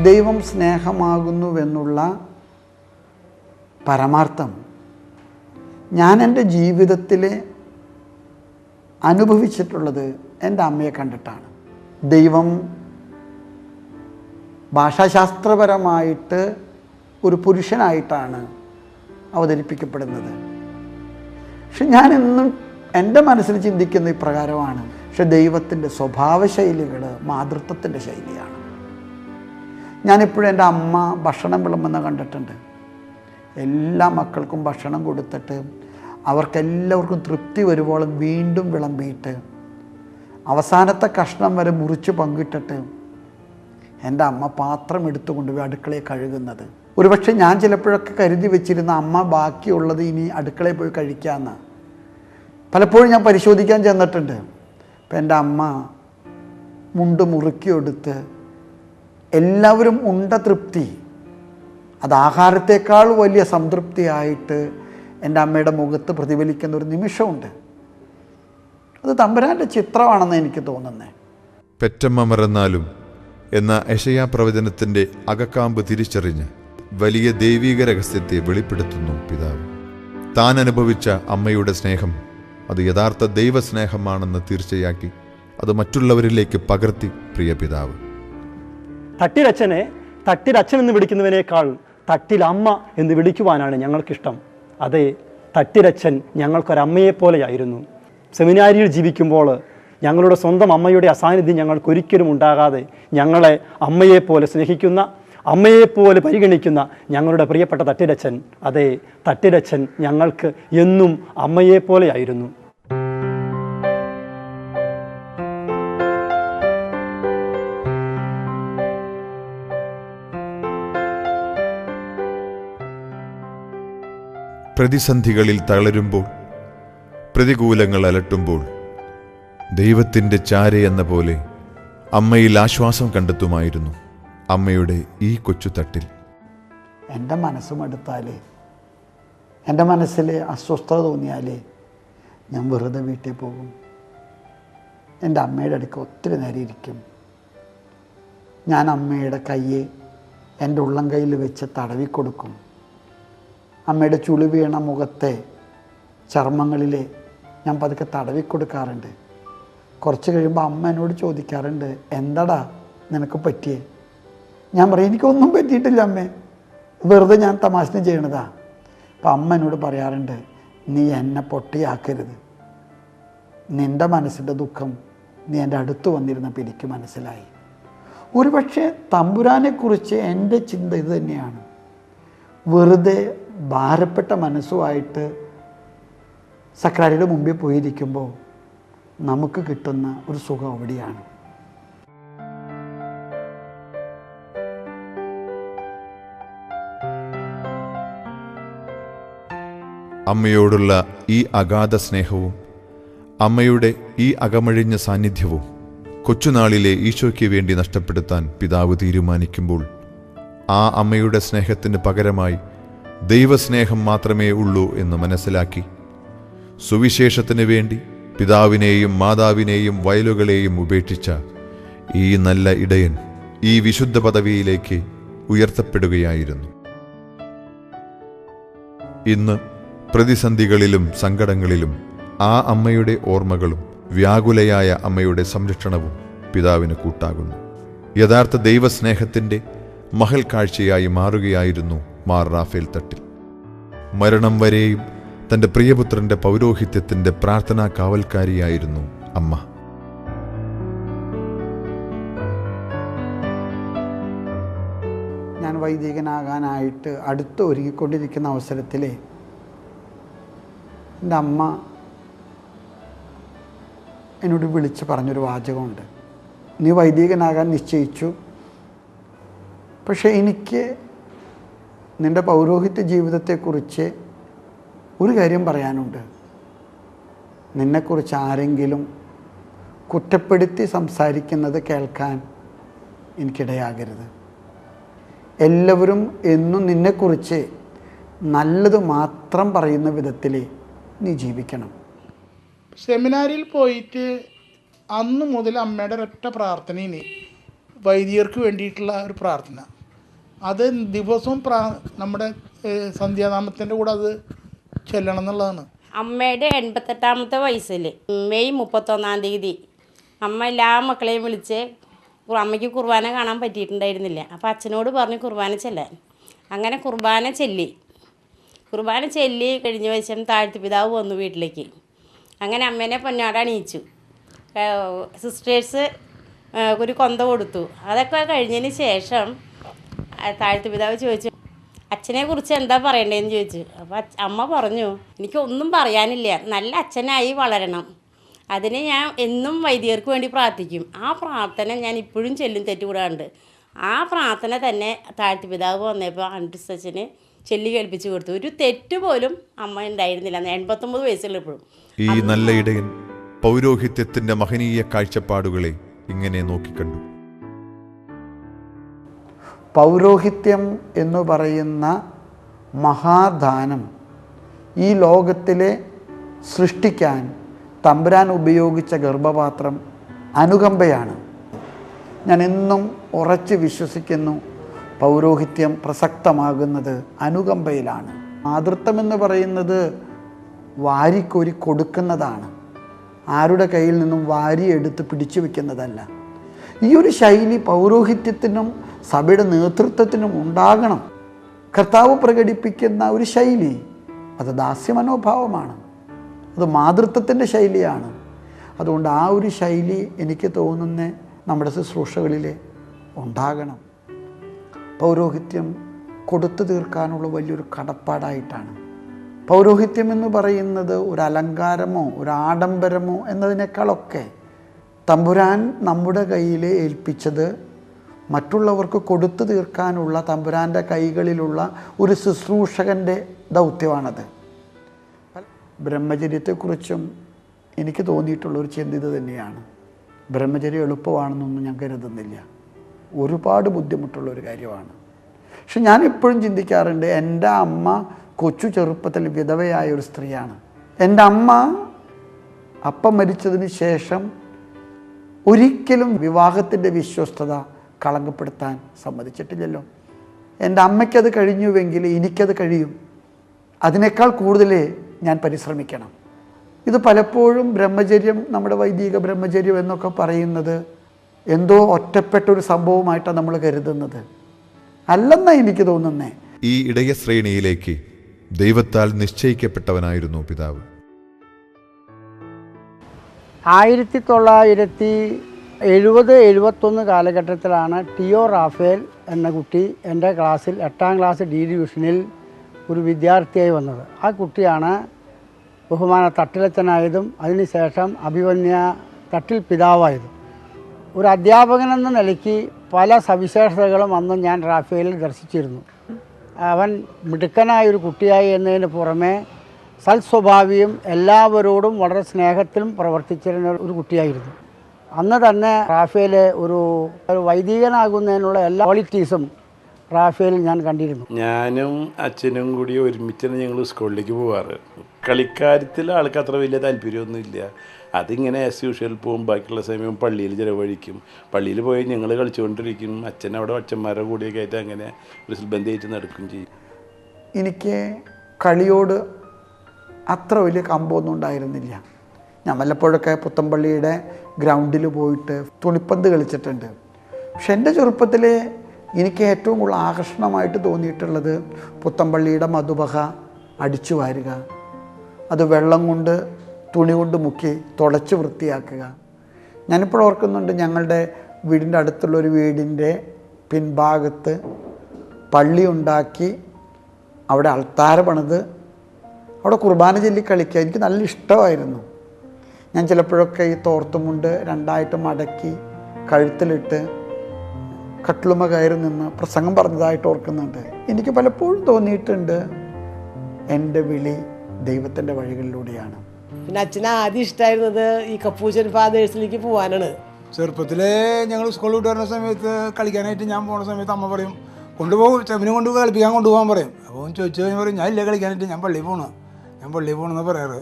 ദൈവം സ്നേഹമാകുന്നുവെന്നുള്ള പരമാർത്ഥം ഞാൻ എൻ്റെ ജീവിതത്തിൽ അനുഭവിച്ചിട്ടുള്ളത് എൻ്റെ അമ്മയെ കണ്ടിട്ടാണ്. ദൈവം ഭാഷാശാസ്ത്രപരമായിട്ട് ഒരു പുരുഷനായിട്ടാണ് അവതരിപ്പിക്കപ്പെടുന്നത്. പക്ഷെ ഞാൻ എന്നും എൻ്റെ മനസ്സിൽ ചിന്തിക്കുന്ന ഇപ്രകാരമാണ്. പക്ഷെ ദൈവത്തിൻ്റെ സ്വഭാവശൈലികൾ മാതൃത്വത്തിൻ്റെ ശൈലിയാണ്. ഞാനിപ്പോഴും എൻ്റെ അമ്മ ഭക്ഷണം വിളമ്പുന്ന കണ്ടിട്ടുണ്ട്. എല്ലാ മക്കൾക്കും ഭക്ഷണം കൊടുത്തിട്ട് അവർക്കെല്ലാവർക്കും തൃപ്തി വരുവോളം വീണ്ടും വിളമ്പിയിട്ട് അവസാനത്തെ കഷ്ണം വരെ മുറിച്ച് പങ്കിട്ടിട്ട് എൻ്റെ അമ്മ പാത്രം എടുത്തുകൊണ്ട് പോയി അടുക്കളയിൽ കഴുകുന്നത്. ഒരുപക്ഷെ ഞാൻ ചിലപ്പോഴൊക്കെ കരുതി വെച്ചിരുന്ന അമ്മ ബാക്കിയുള്ളത് ഇനി അടുക്കളയിൽ പോയി കഴിക്കാമെന്ന് പലപ്പോഴും ഞാൻ പരിശോധിക്കാൻ ചെന്നിട്ടുണ്ട്. അപ്പം എൻ്റെ അമ്മ മുണ്ട് മുറുക്കിയെടുത്ത് എല്ലാവരും ഉണ്ട തൃപ്തി, അത് ആഹാരത്തേക്കാൾ വലിയ സംതൃപ്തിയായിട്ട് എൻ്റെ അമ്മയുടെ മുഖത്ത് പ്രതിഫലിക്കുന്ന ഒരു നിമിഷമുണ്ട്. അത് തമ്പുരാൻ്റെ ചിത്രമാണെന്ന് എനിക്ക് തോന്നുന്നത്. പെറ്റമ്മ മറന്നാലും എന്ന യെശയ്യാ പ്രവചനത്തിൻ്റെ അകക്കാമ്പ് തിരിച്ചറിഞ്ഞ് വലിയ ദൈവീക രഹസ്യത്തെ വെളിപ്പെടുത്തുന്നു പിതാവ്. താൻ അനുഭവിച്ച അമ്മയുടെ സ്നേഹം അത് യഥാർത്ഥ ദൈവസ്നേഹമാണെന്ന് തീർച്ചയാക്കി അത് മറ്റുള്ളവരിലേക്ക് പകർത്തി പ്രിയ പിതാവ്. തട്ടിലച്ഛനെ തട്ടിലച്ഛൻ എന്ന് വിളിക്കുന്നതിനേക്കാൾ തട്ടിലമ്മ എന്ന് വിളിക്കുവാനാണ് ഞങ്ങൾക്കിഷ്ടം. അതെ, തട്ടിലച്ഛൻ ഞങ്ങൾക്കൊരമ്മയെപ്പോലെയായിരുന്നു. സെമിനാരിയിൽ ജീവിക്കുമ്പോൾ ഞങ്ങളുടെ സ്വന്തം അമ്മയുടെ അസാന്നിധ്യം ഞങ്ങൾക്കൊരിക്കലും ഉണ്ടാകാതെ ഞങ്ങളെ അമ്മയെപ്പോലെ സ്നേഹിക്കുന്ന, അമ്മയെപ്പോലെ പരിഗണിക്കുന്ന ഞങ്ങളുടെ പ്രിയപ്പെട്ട തട്ടിലച്ഛൻ, അതെ, തട്ടിലച്ഛൻ ഞങ്ങൾക്ക് എന്നും അമ്മയെപ്പോലെയായിരുന്നു. പ്രതിസന്ധികളിൽ തളരുമ്പോൾ, പ്രതികൂലങ്ങൾ അലട്ടുമ്പോൾ ദൈവത്തിൻ്റെ ചാര എന്ന പോലെ അമ്മയിൽ ആശ്വാസം കണ്ടെത്തുമായിരുന്നു അമ്മയുടെ ഈ കൊച്ചുതട്ടിൽ. എൻ്റെ മനസ്സുമെടുത്താൽ, എൻ്റെ മനസ്സിൽ അസ്വസ്ഥത തോന്നിയാൽ ഞാൻ വെറുതെ വീട്ടിൽ പോകും. എൻ്റെ അമ്മയുടെ അടുക്ക് ഒത്തിരി നേരം ഇരിക്കും. ഞാൻ അമ്മയുടെ കയ്യെ എൻ്റെ ഉള്ളം കയ്യിൽ വെച്ച് തടവിക്കൊടുക്കും. അമ്മയുടെ ചുളി വീണ മുഖത്തെ ചർമ്മങ്ങളിൽ ഞാൻ പതുക്കെ തടവിക്കൊടുക്കാറുണ്ട്. കുറച്ച് കഴിയുമ്പോൾ അമ്മ എന്നോട് ചോദിക്കാറുണ്ട്, എന്താടാ നിനക്ക് പറ്റിയേ? ഞാൻ പറയും, എനിക്കൊന്നും പറ്റിയിട്ടില്ല അമ്മേ, വെറുതെ ഞാൻ തമാശ ചെയ്യണതാ. അപ്പം അമ്മ എന്നോട് പറയാറുണ്ട്, നീ എന്നെ പൊട്ടിയാക്കരുത്. നിൻ്റെ മനസ്സിൻ്റെ ദുഃഖം നീ എൻ്റെ അടുത്ത് വന്നിരുന്നപ്പോൾ എനിക്ക് മനസ്സിലായി. ഒരുപക്ഷെ തമ്പുരാനെക്കുറിച്ച് എൻ്റെ ചിന്ത ഇത് തന്നെയാണ്. വെറുതെ ഭാരപ്പെട്ട മനസ്സുമായിട്ട് സക്രാരിയുടെ മുമ്പിൽ പോയിരിക്കുമ്പോൾ നമുക്ക് കിട്ടുന്ന ഒരു സുഖം അവിടെയാണ്. അമ്മയോടുള്ള ഈ അഗാധ സ്നേഹവും അമ്മയുടെ ഈ അകമഴിഞ്ഞ സാന്നിധ്യവും കൊച്ചുനാളിലെ ഈശോയ്ക്ക് വേണ്ടി നഷ്ടപ്പെടുത്താൻ പിതാവ് തീരുമാനിക്കുമ്പോൾ ആ അമ്മയുടെ സ്നേഹത്തിന് പകരമായി ദൈവസ്നേഹം മാത്രമേ ഉള്ളൂ എന്ന് മനസ്സിലാക്കി സുവിശേഷത്തിന് വേണ്ടി പിതാവിനെയും മാതാവിനെയും വയലുകളെയും ഉപേക്ഷിച്ച ഈ നല്ല ഇടയൻ ഈ വിശുദ്ധ പദവിയിലേക്ക് ഉയർത്തപ്പെടുകയായിരുന്നു. ഇന്ന് പ്രതിസന്ധികളിലും സങ്കടങ്ങളിലും ആ അമ്മയുടെ ഓർമ്മകളും വ്യാകുലയായ അമ്മയുടെ സംരക്ഷണവും പിതാവിന് കൂട്ടാകുന്നു. യഥാർത്ഥ ദൈവസ്നേഹത്തിൻ്റെ മഹൽ കാഴ്ചയായി മാറുകയായിരുന്നു മാർ റാഫേൽ തട്ടിൽ. മരണം വരെയും തൻ്റെ പ്രിയപുത്രൻ്റെ പൗരോഹിത്യത്തിൻ്റെ പ്രാർത്ഥനാ കാവൽക്കാരിയായിരുന്നു അമ്മ. ഞാൻ വൈദികനാകാനായിട്ട് അടുത്ത് ഒരുങ്ങിക്കൊണ്ടിരിക്കുന്ന അവസരത്തിൽ എൻ്റെ അമ്മ എന്നോട് വിളിച്ച് പറഞ്ഞൊരു വാചകമുണ്ട്, നീ വൈദികനാകാൻ നിശ്ചയിച്ചു, പക്ഷേ എനിക്ക് നിൻ്റെ പൗരോഹിത്യ ജീവിതത്തെക്കുറിച്ച് ഒരു കാര്യം പറയാനുണ്ട്. നിന്നെക്കുറിച്ച് ആരെങ്കിലും കുറ്റപ്പെടുത്തി സംസാരിക്കുന്നത് കേൾക്കാൻ എനിക്കിടയാകരുത്. എല്ലാവരും എന്നും നിന്നെക്കുറിച്ച് നല്ലത് മാത്രം പറയുന്ന വിധത്തിൽ നീ ജീവിക്കണം. സെമിനാരിയിൽ പോയിട്ട് അന്ന് മുതൽ അമ്മയുടെ ഒരൊറ്റ പ്രാർത്ഥനയിന് വൈദികർക്ക് വേണ്ടിയിട്ടുള്ള ഒരു പ്രാർത്ഥന. അത് ദിവസവും നമ്മുടെ സന്ധ്യാനാമത്തിൻ്റെ കൂടെ അത് ചെല്ലണം എന്നുള്ളതാണ്. അമ്മയുടെ 88ാമത്തെ വയസ്സിൽ മെയ് 31 അമ്മ എല്ലാ മക്കളെയും വിളിച്ച് അമ്മയ്ക്ക് കുർബാന കാണാൻ പറ്റിയിട്ടുണ്ടായിരുന്നില്ല. അപ്പോൾ അച്ഛനോട് പറഞ്ഞു കുർബാന ചെല്ലാൻ. അങ്ങനെ കുർബാന ചെല്ലി കഴിഞ്ഞ വശം താഴ്ത്തിപ്പിതാവ് വന്നു വീട്ടിലേക്ക്. അങ്ങനെ അമ്മേനെ പൊന്നാട അണിയിച്ചു. സിസ്റ്റേഴ്സ് ഒരു കൊന്ത കൊടുത്തു. അതൊക്കെ കഴിഞ്ഞതിന് ശേഷം താഴ്ത്തിപ്പിതാവ് ചോദിച്ചു അച്ഛനെ കുറിച്ച് എന്താ പറയണ്ടേന്ന് ചോദിച്ചു. അപ്പോൾ അമ്മ പറഞ്ഞു എനിക്കൊന്നും പറയാനില്ല, നല്ല അച്ഛനായി വളരണം, അതിന് ഞാൻ എന്നും വൈദികർക്ക് വേണ്ടി പ്രാർത്ഥിക്കും. ആ പ്രാർത്ഥന ഞാൻ ഇപ്പോഴും ചെല്ലും തെറ്റുകൂടാണ്ട്. ആ പ്രാർത്ഥന തന്നെ താഴ്ത്തിപ്പിതാവ് വന്നപ്പോൾ അച്ഛന് ചെല്ലി കേൾപ്പിച്ചു കൊടുത്തു. ഒരു തെറ്റ് പോലും അമ്മ ഉണ്ടായിരുന്നില്ല 89 വയസ്സുള്ളപ്പോഴും. ഈ നല്ല ഇടയൻ പൗരോഹിത്യത്തിന്റെ മഹനീയ കാഴ്ചപ്പാടുകളെ ഇങ്ങനെ നോക്കിക്കണ്ടു. പൗരോഹിത്യം എന്ന് പറയുന്ന മഹാദാനം ഈ ലോകത്തിലെ സൃഷ്ടിക്കാൻ തമ്പുരാൻ ഉപയോഗിച്ച ഗർഭപാത്രം അനുകമ്പയാണ്. ഞാൻ എന്നും ഉറച്ച് വിശ്വസിക്കുന്നു, പൗരോഹിത്യം പ്രസക്തമാകുന്നത് അനുകമ്പയിലാണ്. മാതൃത്വമെന്ന് പറയുന്നത് വാരിക്കോരി കൊടുക്കുന്നതാണ്, ആരുടെ കയ്യിൽ നിന്നും വാരിയെടുത്ത് പിടിച്ചു വയ്ക്കുന്നതല്ല. ഈ ഒരു ശൈലി പൗരോഹിത്യത്തിനും സഭയുടെ നേതൃത്വത്തിനും ഉണ്ടാകണം. കർത്താവ് പ്രകടിപ്പിക്കുന്ന ഒരു ശൈലി അത് ദാസ്യമനോഭാവമാണ്, അത് മാതൃത്വത്തിൻ്റെ ശൈലിയാണ്. അതുകൊണ്ട് ആ ഒരു ശൈലി എനിക്ക് തോന്നുന്ന നമ്മുടെ ശുശ്രൂഷകളിൽ ഉണ്ടാകണം. പൗരോഹിത്യം കൊടുത്തു തീർക്കാനുള്ള വലിയൊരു കടപ്പാടായിട്ടാണ്. പൗരോഹിത്യം എന്ന് പറയുന്നത് ഒരു അലങ്കാരമോ ഒരു ആഡംബരമോ എന്നതിനേക്കാളൊക്കെ തമ്പുരാൻ നമ്മുടെ കയ്യിൽ ഏൽപ്പിച്ചത് മറ്റുള്ളവർക്ക് കൊടുത്തു തീർക്കാനുള്ള തമ്പുരാൻ്റെ കൈകളിലുള്ള ഒരു ശുശ്രൂഷകൻ്റെ ദൗത്യമാണത്. ബ്രഹ്മചര്യത്തെക്കുറിച്ചും എനിക്ക് തോന്നിയിട്ടുള്ളൊരു ചിന്തിത തന്നെയാണ്. ബ്രഹ്മചര്യം എളുപ്പമാണെന്നൊന്നും ഞാൻ കരുതുന്നില്ല, ഒരുപാട് ബുദ്ധിമുട്ടുള്ളൊരു കാര്യമാണ്. പക്ഷെ ഞാനെപ്പോഴും ചിന്തിക്കാറുണ്ട്, എൻ്റെ അമ്മ കൊച്ചു ചെറുപ്പത്തിൽ വിധവയായ ഒരു സ്ത്രീയാണ്. എൻ്റെ അമ്മ അപ്പം മരിച്ചതിന് ശേഷം ഒരിക്കലും വിവാഹത്തിൻ്റെ വിശ്വസ്തത കളങ്കപ്പെടുത്താൻ സമ്മതിച്ചിട്ടില്ലല്ലോ. എൻ്റെ അമ്മയ്ക്കത് കഴിഞ്ഞുവെങ്കിൽ എനിക്കത് കഴിയും, അതിനേക്കാൾ കൂടുതൽ ഞാൻ പരിശ്രമിക്കണം. ഇത് പലപ്പോഴും ബ്രഹ്മചര്യം, നമ്മുടെ വൈദിക ബ്രഹ്മചര്യം എന്നൊക്കെ പറയുന്നത് എന്തോ ഒറ്റപ്പെട്ടൊരു സംഭവമായിട്ടാണ് നമ്മൾ കരുതുന്നത്. അല്ലെന്നാണ് എനിക്ക് തോന്നുന്നേ. ഈ ഇടയ ശ്രേണിയിലേക്ക് ദൈവത്താൽ നിശ്ചയിക്കപ്പെട്ടവനായിരുന്നു പിതാവ്. 1970-71 കാലഘട്ടത്തിലാണ് ടിഒ റാഫേൽ എന്ന കുട്ടി എൻ്റെ ക്ലാസ്സിൽ 8ാം ക്ലാസ് ഡി ഡിവിഷനിൽ ഒരു വിദ്യാർത്ഥിയായി വന്നത്. ആ കുട്ടിയാണ് ബഹുമാന തട്ടിലച്ചനായതും അതിനുശേഷം അഭിമന്യ തട്ടിൽ പിതാവായതും. ഒരു അധ്യാപകനെന്ന നിലയ്ക്ക് പല സവിശേഷതകളും അന്ന് ഞാൻ റാഫേലിൽ ദർശിച്ചിരുന്നു. അവൻ മിടുക്കനായൊരു കുട്ടിയായി എന്നതിന് പുറമെ സൽസ്വഭാവിയും എല്ലാവരോടും വളരെ സ്നേഹത്തിലും പ്രവർത്തിച്ചിരുന്ന ഒരു കുട്ടിയായിരുന്നു. അന്ന് തന്നെ റാഫേൽ ഒരു വൈദികനാകുന്നതിനുള്ള എല്ലാ ക്വാളിറ്റീസും റാഫേലിൽ ഞാൻ കണ്ടിരുന്നു. ഞാനും അച്ഛനും കൂടി ഒരുമിച്ചാണ് ഞങ്ങൾ സ്കൂളിലേക്ക് പോവാറ്. കളിക്കാര്യത്തിൽ ആൾക്ക് അത്ര വലിയ താല്പര്യമൊന്നുമില്ല. അതിങ്ങനെ ആസ് യൂഷ്വൽ പോവും, ബാക്കിയുള്ള സമയം പള്ളിയിൽ ചിലവഴിക്കും. പള്ളിയിൽ പോയി ഞങ്ങൾ കളിച്ചുകൊണ്ടിരിക്കും, അച്ഛൻ അവിടെ അച്ഛന്മാരുടെ കൂടിയൊക്കെ ആയിട്ട് അങ്ങനെ ഒരു ബന്ധമായിട്ട് നടക്കുകയും ചെയ്യും. എനിക്ക് കളിയോട് അത്ര വലിയ കമ്പമൊന്നും ഉണ്ടായിരുന്നില്ല. ഞാൻ വല്ലപ്പോഴൊക്കെ പുത്തമ്പള്ളിയുടെ ഗ്രൗണ്ടിൽ പോയിട്ട് തുണിപ്പന്ത് കളിച്ചിട്ടുണ്ട്. പക്ഷെ എൻ്റെ ചെറുപ്പത്തിൽ എനിക്ക് ഏറ്റവും കൂടുതൽ ആകർഷണമായിട്ട് തോന്നിയിട്ടുള്ളത് പുത്തമ്പള്ളിയുടെ മധുബഹ അടിച്ചു വാരുക, അത് വെള്ളം കൊണ്ട് തുണി കൊണ്ട് മുക്കി തുടച്ച് വൃത്തിയാക്കുക. ഞാനിപ്പോൾ ഓർക്കുന്നുണ്ട്, ഞങ്ങളുടെ വീടിൻ്റെ അടുത്തുള്ളൊരു വീടിൻ്റെ പിൻഭാഗത്ത് പള്ളി ഉണ്ടാക്കി അവിടെ അൾത്താര പണിത് അവിടെ കുർബാന ചൊല്ലി കളിക്കുക എനിക്ക് നല്ല ഇഷ്ടമായിരുന്നു. ഞാൻ ചിലപ്പോഴൊക്കെ ഈ തോർത്തുമുണ്ട് 2ആയിട്ട് മടക്കി കഴുത്തിലിട്ട് കട്ടിലുമ കയറി നിന്ന് പ്രസംഗം പറഞ്ഞതായിട്ട് ഓർക്കുന്നുണ്ട്. എനിക്ക് പലപ്പോഴും തോന്നിയിട്ടുണ്ട് എൻ്റെ വിളി ദൈവത്തിൻ്റെ വഴികളിലൂടെയാണ്. പിന്നെ അച്ഛന് ആദ്യം ഇഷ്ടമായിരുന്നത് ഈ കപ്പൂച്ചൻ ഫാദേഴ്സിലേക്ക് പോകാനാണ്. ചെറുപ്പത്തിലെ ഞങ്ങൾ സ്കൂളിൽ വിട്ട് വരുന്ന സമയത്ത് കളിക്കാനായിട്ട് ഞാൻ പോകുന്ന സമയത്ത് അമ്മ പറയും കൊണ്ടുപോകും, ചെവിനെ കൊണ്ട് കളിപ്പിക്കാൻ കൊണ്ടുപോകാൻ പറയും. അപ്പോൾ ചോദിച്ചു കഴിഞ്ഞാൽ പറയും ഞാൻ ഇല്ല കളിക്കാനായിട്ട്, ഞാൻ പള്ളിയിൽ പോകണമെന്ന് പറയാറ്.